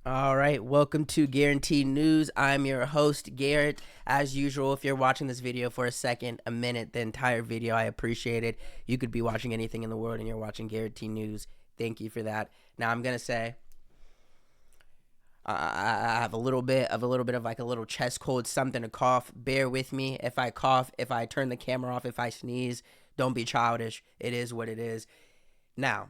All right, welcome to Guaranteed News. I'm your host, Garrett. As usual, if you're watching this video for a second, a minute, the entire video, I appreciate it. You could be watching anything in the world and you're watching Guaranteed News. Thank you for that. Now, I'm going to say I have a little bit of like a little chest cold, something to cough. Bear with me if I cough, if I turn the camera off, if I sneeze. Don't be childish. It is what it is. Now,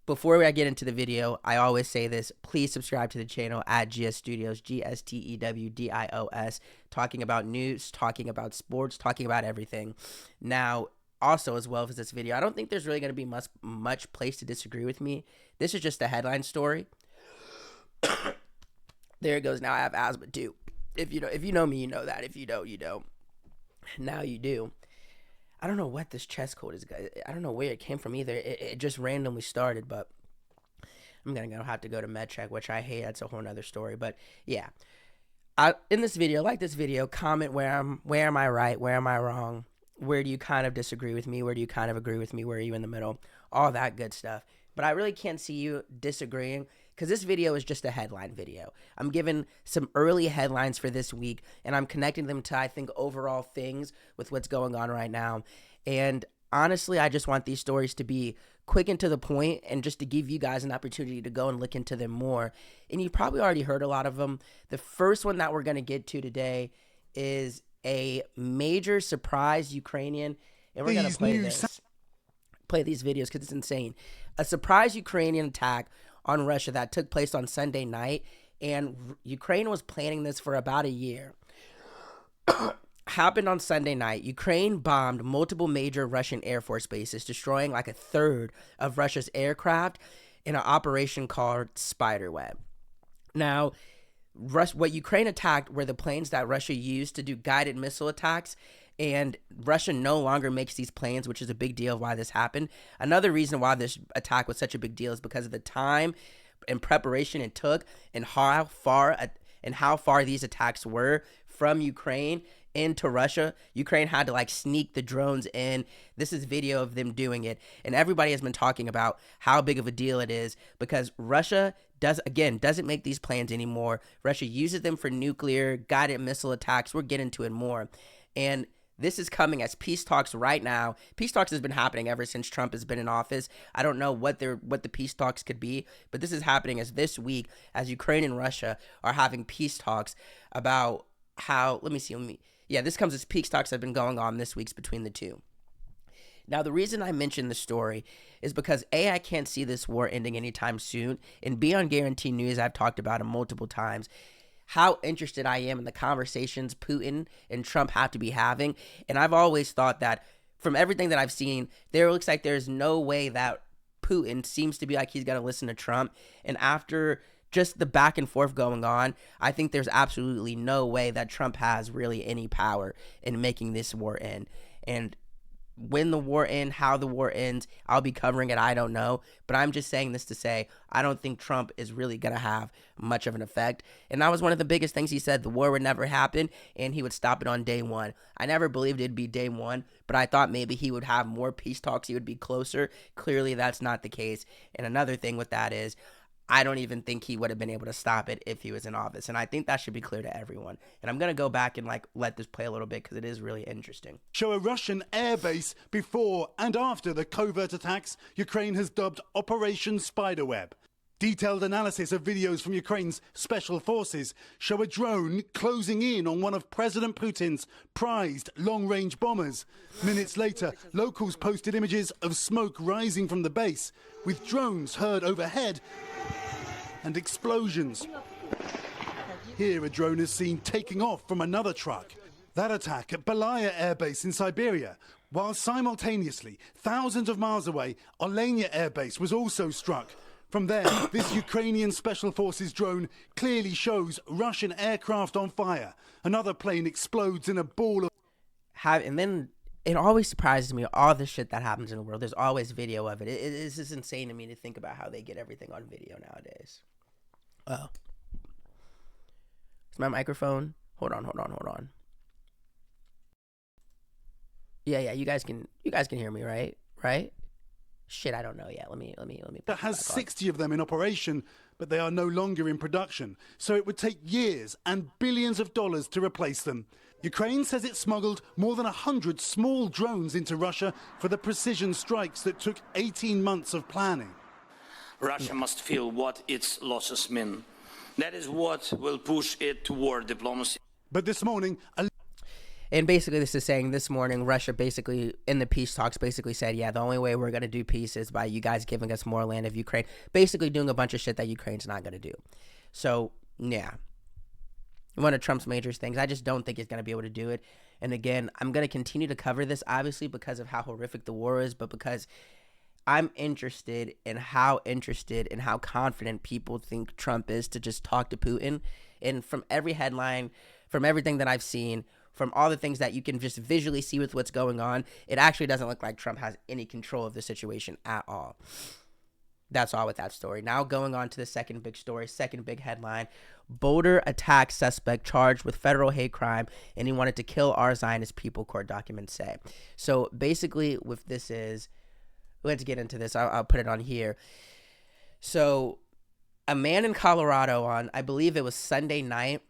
before I get into the video, I always say this. Please subscribe to the channel at GS Studios, GSTEWDIOS, talking about news, talking about sports, talking about everything. Now, also, as well as this video, I don't think there's really going to be much place to disagree with me. This is just a headline story. There it goes. Now I have asthma too. If you know me, you know that. If you don't, you don't. Now you do. I don't know what this chest cold is. I don't know where it came from either. It just randomly started, but I'm gonna have to go to med check, which I hate. That's a whole nother story. But yeah, in this video, like this video, comment where am I right, where am I wrong, where do you kind of disagree with me, where do you kind of agree with me, where are you in the middle, all that good stuff. But I really can't see you disagreeing because this video is just a headline video. I'm giving some early headlines for this week, and I'm connecting them to, I think, overall things with what's going on right now. And honestly, I just want these stories to be quick and to the point and just to give you guys an opportunity to go and look into them more. And you've probably already heard a lot of them. The first one that we're going to get to today is a major surprise Ukrainian, and we're going to play these videos because it's insane. A surprise Ukrainian attack on Russia that took place on Sunday night, and Ukraine was planning this for about a year. Happened on Sunday night. Ukraine bombed multiple major Russian Air Force bases, destroying like a third of Russia's aircraft in an operation called Spiderweb. Now, what Ukraine attacked were the planes that Russia used to do guided missile attacks, and Russia no longer makes these planes, which is a big deal of why this happened. Another reason why this attack was such a big deal is because of the time and preparation it took and how far these attacks were from Ukraine into Russia. Ukraine had to like sneak the drones in. This is video of them doing it. And everybody has been talking about how big of a deal it is because Russia doesn't make these planes anymore. Russia uses them for nuclear guided missile attacks. We'll get into it more. And this is coming as peace talks right now. Peace talks has been happening ever since Trump has been in office. I don't know what the peace talks could be, but this is happening as this week as Ukraine and Russia are having peace talks about how, this comes as peace talks have been going on this week's between the two. Now, the reason I mention the story is because A, I can't see this war ending anytime soon, and B, on Guaranteed News, I've talked about it multiple times, how interested I am in the conversations Putin and Trump have to be having. And I've always thought that from everything that I've seen, there looks like there's no way that Putin seems to be like he's going to listen to Trump. And after just the back and forth going on, I think there's absolutely no way that Trump has really any power in making this war end. And when the war ends, how the war ends, I'll be covering it. I don't know. But I'm just saying this to say I don't think Trump is really going to have much of an effect. And that was one of the biggest things he said. The war would never happen and he would stop it on day one. I never believed it'd be day one, but I thought maybe he would have more peace talks. He would be closer. Clearly, that's not the case. And another thing with that is I don't even think he would have been able to stop it if he was in office. And I think that should be clear to everyone. And I'm going to go back and let this play a little bit because it is really interesting. Show a Russian airbase before and after the covert attacks Ukraine has dubbed Operation Spiderweb. Detailed analysis of videos from Ukraine's special forces show a drone closing in on one of President Putin's prized long-range bombers. Minutes later, locals posted images of smoke rising from the base, with drones heard overhead and explosions. Here, a drone is seen taking off from another truck. That attack at Belaya Air Base in Siberia, while simultaneously, thousands of miles away, Olenia Air Base was also struck. From there, this Ukrainian Special Forces drone clearly shows Russian aircraft on fire. Another plane explodes in a ball of... And then it always surprises me, all the shit that happens in the world. There's always video of it. It's just insane to me to think about how they get everything on video nowadays. Oh. Is my microphone? Hold on. Yeah, you guys can hear me, right? Right? Shit, I don't know yet. Let me. That has 60 of them in operation, but they are no longer in production. So it would take years and billions of dollars to replace them. Ukraine says it smuggled more than 100 small drones into Russia for the precision strikes that took 18 months of planning. Russia must feel what its losses mean. That is what will push it toward diplomacy. But this morning, and basically this is saying this morning, Russia basically, in the peace talks, basically said, yeah, the only way we're going to do peace is by you guys giving us more land of Ukraine. Basically doing a bunch of shit that Ukraine's not going to do. So, yeah. One of Trump's major things. I just don't think he's going to be able to do it. And again, I'm going to continue to cover this, obviously, because of how horrific the war is, but because I'm interested in how confident people think Trump is to just talk to Putin. And from every headline, from everything that I've seen, from all the things that you can just visually see with what's going on, it actually doesn't look like Trump has any control of the situation at all. That's all with that story. Now going on to the second big story, second big headline. Boulder attack suspect charged with federal hate crime, and he wanted to kill our Zionist people, court documents say. So basically what this is, let's get into this. I'll put it on here. So a man in Colorado on, I believe it was Sunday night,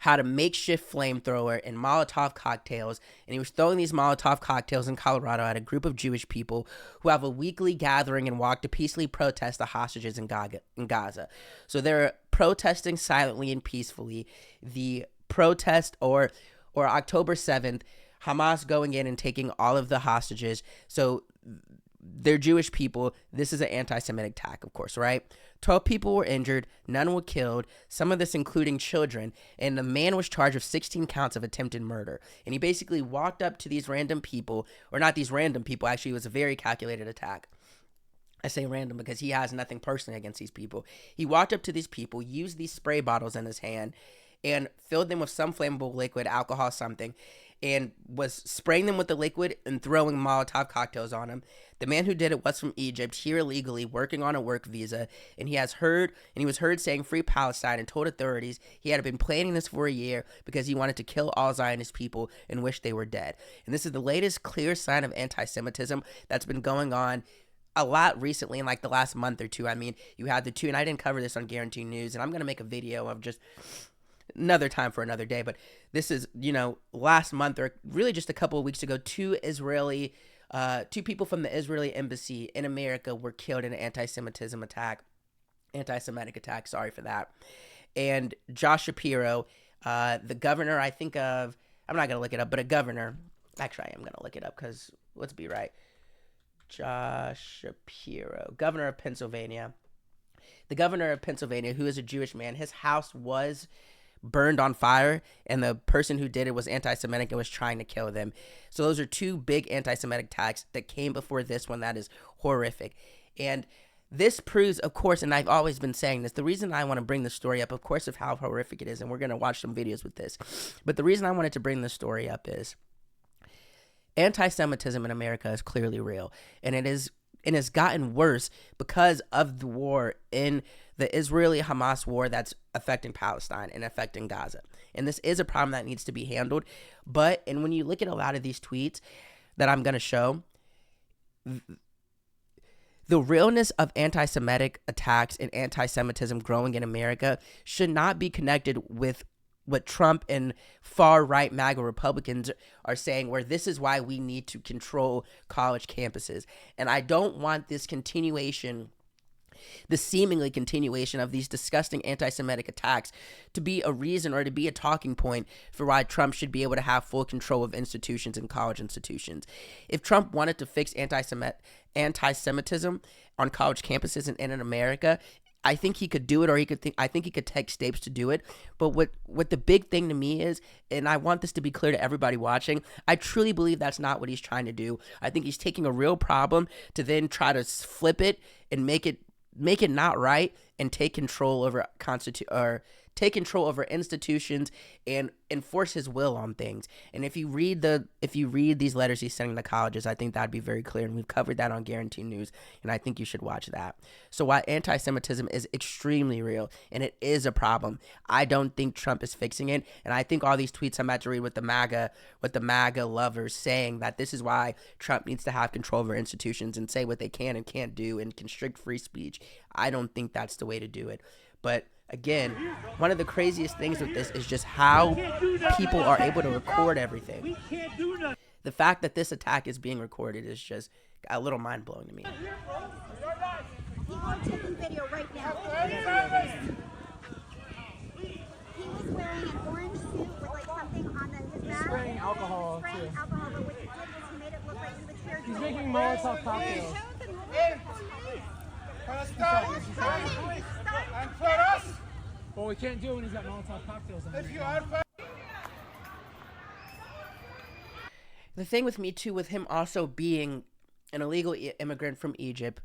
had a makeshift flamethrower and Molotov cocktails, and he was throwing these Molotov cocktails in Colorado at a group of Jewish people who have a weekly gathering and walk to peacefully protest the hostages in Gaza. So they're protesting silently and peacefully. The protest, or October 7th, Hamas going in and taking all of the hostages. So they're Jewish people. This is an anti-Semitic attack, of course, right? 12 people were injured. None were killed. Some of this including children. And the man was charged with 16 counts of attempted murder. And he basically walked up to these random people, or not these random people. Actually, it was a very calculated attack. I say random because he has nothing personally against these people. He walked up to these people, used these spray bottles in his hand, and filled them with some flammable liquid, alcohol, something, and was spraying them with the liquid and throwing Molotov cocktails on them. The man who did it was from Egypt, here illegally, working on a work visa, and he was heard saying free Palestine, and told authorities he had been planning this for a year because he wanted to kill all Zionist people and wished they were dead. And this is the latest clear sign of anti-Semitism that's been going on a lot recently in like the last month or two. I mean, you had the two, and I didn't cover this on Guarantee News, and I'm going to make a video of just another time for another day, but this is, last month, or really just a couple of weeks ago, two people from the Israeli embassy in America were killed in an anti-Semitic attack, sorry for that. And Josh Shapiro, the governor, I'm not going to look it up, but a governor, actually I am going to look it up because let's be right. Josh Shapiro, governor of Pennsylvania. The governor of Pennsylvania, who is a Jewish man, his house was burned on fire, and the person who did it was anti-Semitic and was trying to kill them. So those are two big anti-Semitic attacks that came before this one that is horrific. And this proves, of course, and I've always been saying this, the reason I want to bring the story up, of course, of how horrific it is, and we're going to watch some videos with this, but the reason I wanted to bring the story up is anti-Semitism in America is clearly real, and it has gotten worse because of the war in the Israeli-Hamas war that's affecting Palestine and affecting Gaza. And this is a problem that needs to be handled. And when you look at a lot of these tweets that I'm going to show, the realness of anti-Semitic attacks and anti-Semitism growing in America should not be connected with what Trump and far-right MAGA Republicans are saying, where this is why we need to control college campuses. And I don't want this continuation, the seemingly continuation of these disgusting anti-Semitic attacks to be a reason or to be a talking point for why Trump should be able to have full control of institutions and college institutions. If Trump wanted to fix anti-Semitism on college campuses and in America, I think he could do it, or I think he could take steps to do it. But what the big thing to me is, and I want this to be clear to everybody watching, I truly believe that's not what he's trying to do. I think he's taking a real problem to then try to flip it and make it not right and take control over take control over institutions and enforce his will on things. And if you read these letters he's sending to colleges, I think that'd be very clear, and we've covered that on Guarantee News, and I think you should watch that. So while anti-Semitism is extremely real and it is a problem, I don't think Trump is fixing it. And I think all these tweets I'm about to read with the MAGA lovers saying that this is why Trump needs to have control over institutions and say what they can and can't do and constrict free speech, I don't think that's the way to do it. But again, one of the craziest things with this is just how people are able to record everything. The fact that this attack is being recorded is just a little mind-blowing to me. People are taking video right now. He was wearing an orange suit with like something on his mask. Spraying alcohol, Spraying too. alcohol, but what he did was he made it look like he was here. He's making Molotov cocktails. Well, we can't do it when he's got Molotov cocktails on him. The thing with me too, with him also being an illegal immigrant from Egypt,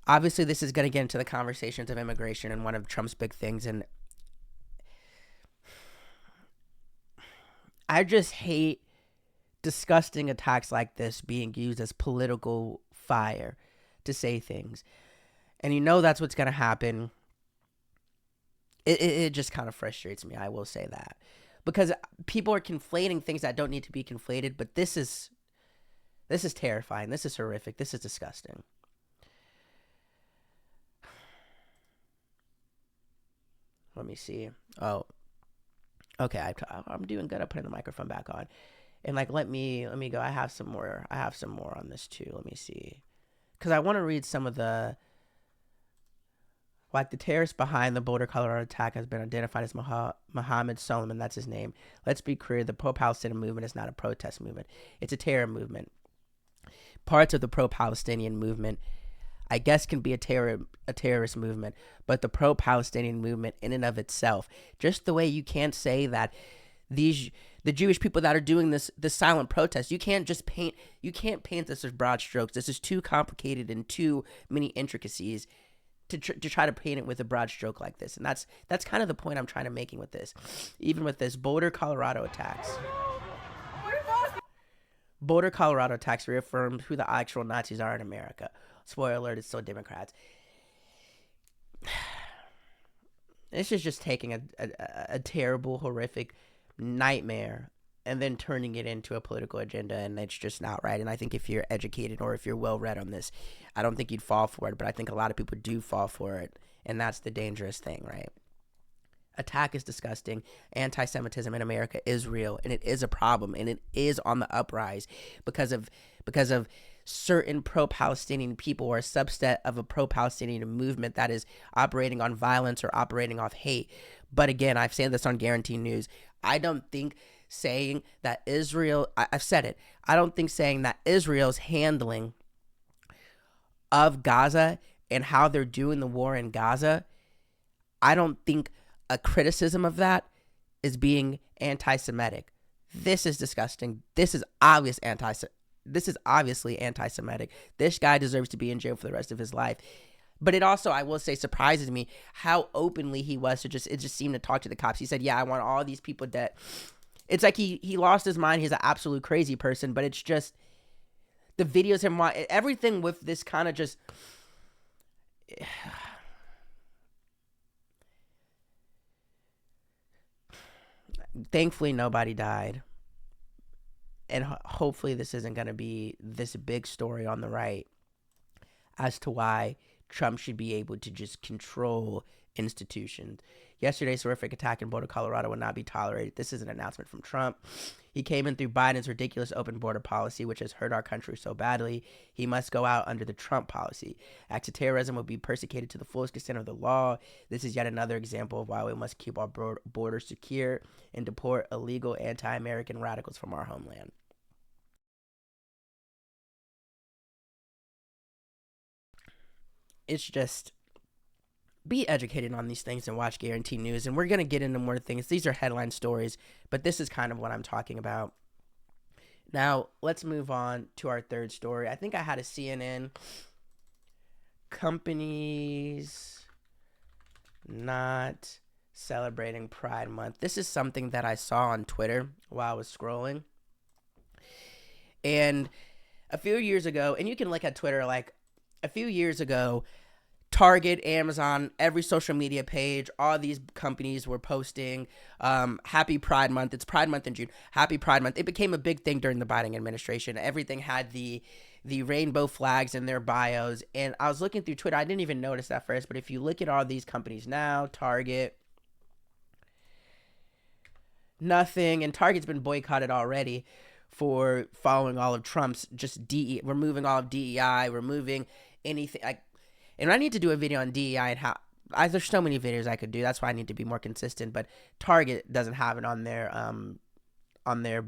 obviously this is going to get into the conversations of immigration and one of Trump's big things, and I just hate disgusting attacks like this being used as political fire to say things. And you know that's what's going to happen. It just kind of frustrates me, I will say that. Because people are conflating things that don't need to be conflated, but this is terrifying. This is horrific. This is disgusting. Let me see. Oh, okay. I'm doing good. I'm putting the microphone back on, and like let me go. I have some more on this too. Let me see, because I want to read some of the. Like the terrorist behind the Boulder, Colorado attack has been identified as Mohammed Solomon. That's his name. Let's be clear. The pro-Palestinian movement is not a protest movement. It's a terror movement. Parts of the pro-Palestinian movement, I guess, can be a terrorist movement. But the pro-Palestinian movement in and of itself, just the way you can't say that the Jewish people that are doing this silent protest, you can't paint this as broad strokes. This is too complicated and too many intricacies to try to paint it with a broad stroke like this. And that's kind of the point I'm trying to making with this. Even with this Boulder, Colorado attacks. Boulder, Colorado attacks reaffirmed who the actual Nazis are in America. Spoiler alert, it's still Democrats. This is just taking a terrible, horrific nightmare and then turning it into a political agenda, and it's just not right. And I think if you're educated or if you're well-read on this, I don't think you'd fall for it, but I think a lot of people do fall for it, and that's the dangerous thing, right? Attack is disgusting. Anti-Semitism in America is real, and it is a problem, and it is on the uprise because of certain pro-Palestinian people or a subset of a pro-Palestinian movement that is operating on violence or operating off hate. But again, I've said this on Guarantee News, I don't think saying that Israel, I've said it, I don't think saying that Israel's handling of Gaza and how they're doing the war in Gaza, I don't think a criticism of that is being anti-Semitic. This is disgusting. This is obviously anti-Semitic. This guy deserves to be in jail for the rest of his life. But it also, I will say, surprises me how openly he was to it just seemed to talk to the cops. He said, yeah, I want all these people dead. It's like he lost his mind. He's an absolute crazy person, but it's just the videos him, everything with this kind of just, thankfully nobody died. And hopefully this isn't going to be this big story on the right as to why Trump should be able to just control institutions. Yesterday's horrific attack in Boulder, Colorado will not be tolerated. This is an announcement from Trump. He came in through Biden's ridiculous open border policy, which has hurt our country so badly. He must go out under the Trump policy. Acts of terrorism will be persecuted to the fullest extent of the law. This is yet another example of why we must keep our borders secure and deport illegal anti-American radicals from our homeland. It's just, be educated on these things and watch Guarantee News. And we're going to get into more things. These are headline stories, but this is kind of what I'm talking about. Now, let's move on to our third story. I think I had a CNN companies not celebrating Pride Month. This is something that I saw on Twitter while I was scrolling. And a few years ago, and you can look at Twitter, like a few years ago, Target, Amazon, every social media page, all these companies were posting Happy Pride Month. It's Pride Month in June. Happy Pride Month. It became a big thing during the Biden administration. Everything had the rainbow flags in their bios. And I was looking through Twitter. I didn't even notice that first. But if you look at all these companies now, Target, nothing. And Target's been boycotted already for following all of Trump's just removing all of DEI, removing anything. And I need to do a video on DEI and how there's so many videos I could do. That's why I need to be more consistent. But Target doesn't have it on their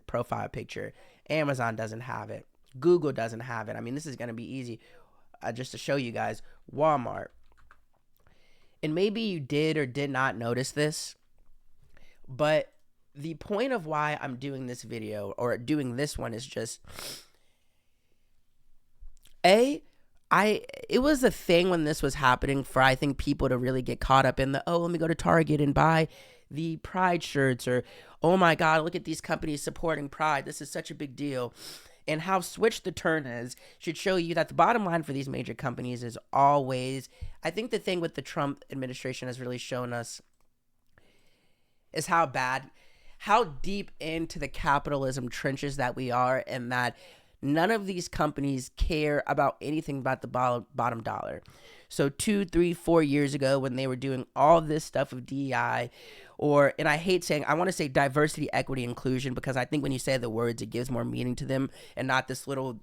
profile picture. Amazon doesn't have it. Google doesn't have it. I mean, this is gonna be easy. Just to show you guys, Walmart. And maybe you did or did not notice this, but the point of why I'm doing this video or doing this one is just it was a thing when this was happening for, I think, people to really get caught up in the, let me go to Target and buy the Pride shirts, or, oh my God, look at these companies supporting Pride. This is such a big deal. And how switched the turn is should show you that the bottom line for these major companies is always, I think the thing with the Trump administration has really shown us is how deep into the capitalism trenches that we are, and that none of these companies care about anything about the bottom dollar. So 2, 3, 4 years ago, when they were doing all this stuff of DEI, and I hate saying, I want to say diversity, equity, inclusion, because I think when you say the words, it gives more meaning to them, and not this little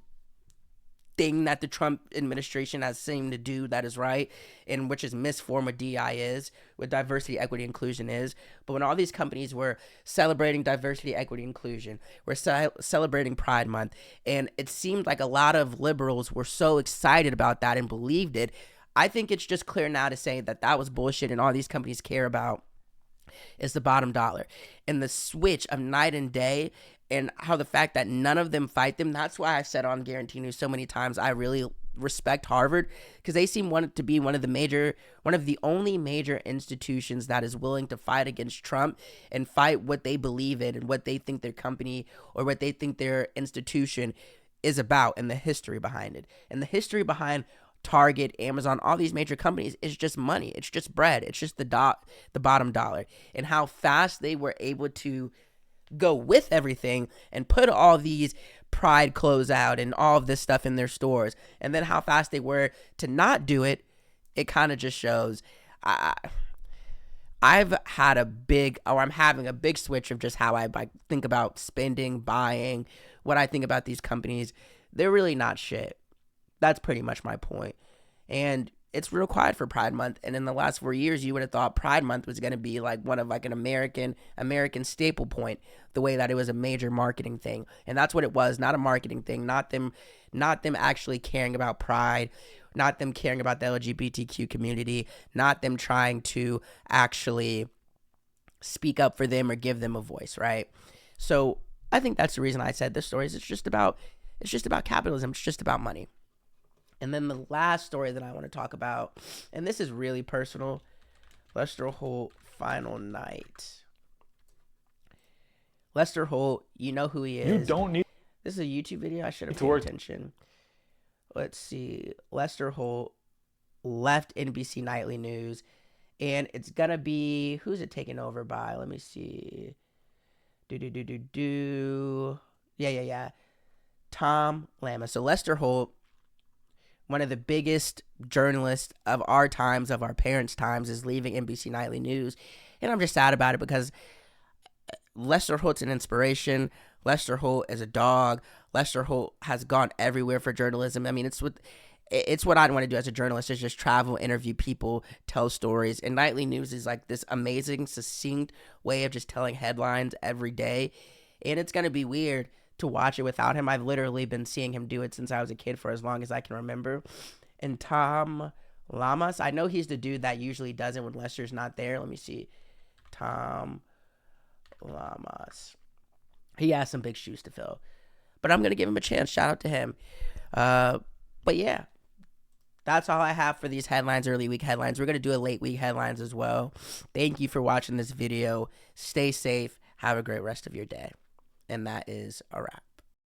thing that the Trump administration has seemed to do that is right, and which is misform what DEI is, what diversity, equity, inclusion is. But when all these companies were celebrating diversity, equity, inclusion, we're celebrating Pride Month, and it seemed like a lot of liberals were so excited about that and believed it. I think it's just clear now to say that that was bullshit, and all these companies care about is the bottom dollar. And the switch of night and day, and how the fact that none of them fight them. That's why I said on Guarantee News so many times I really respect Harvard, because they seem to be one of the only major institutions that is willing to fight against Trump and fight what they believe in and what they think their company or what they think their institution is about, and the history behind it. And the history behind Target, Amazon, all these major companies is just money. It's just bread. It's just the bottom dollar. And how fast they were able to go with everything and put all these Pride clothes out and all of this stuff in their stores, and then how fast they were to not do it. It kind of just shows I'm having a big switch of just how I think about spending, buying, what I think about these companies. They're really not shit. That's pretty much my point. And it's real quiet for Pride Month. And in the last 4 years, you would have thought Pride Month was going to be like one of like an American staple point, the way that it was a major marketing thing. And that's what it was, not a marketing thing, not them actually caring about Pride, not them caring about the LGBTQ community, not them trying to actually speak up for them or give them a voice, right? So I think that's the reason I said this story is it's just about capitalism. It's just about money. And then the last story that I want to talk about, and this is really personal, Lester Holt, final night. Lester Holt, you know who he is. You don't need... This is a YouTube video. I should have paid attention. Let's see. Lester Holt left NBC Nightly News, and it's going to be, who's it taken over by? Let me see. Yeah. Tom Lama. So Lester Holt, one of the biggest journalists of our times, of our parents' times, is leaving NBC Nightly News. And I'm just sad about it because Lester Holt's an inspiration. Lester Holt is a dog. Lester Holt has gone everywhere for journalism. I mean, it's what I want to do as a journalist, is just travel, interview people, tell stories. And Nightly News is like this amazing, succinct way of just telling headlines every day. And it's going to be weird to watch it without him. I've literally been seeing him do it since I was a kid, for as long as I can remember. And Tom Lamas, I know he's the dude that usually does it when Lester's not there. Let me see. Tom Lamas. He has some big shoes to fill, but I'm going to give him a chance. Shout out to him. But yeah, That's all I have for these headlines, early week headlines. We're going to do a late week headlines as well. Thank you for watching this video. Stay safe. Have a great rest of your day. And that is a wrap.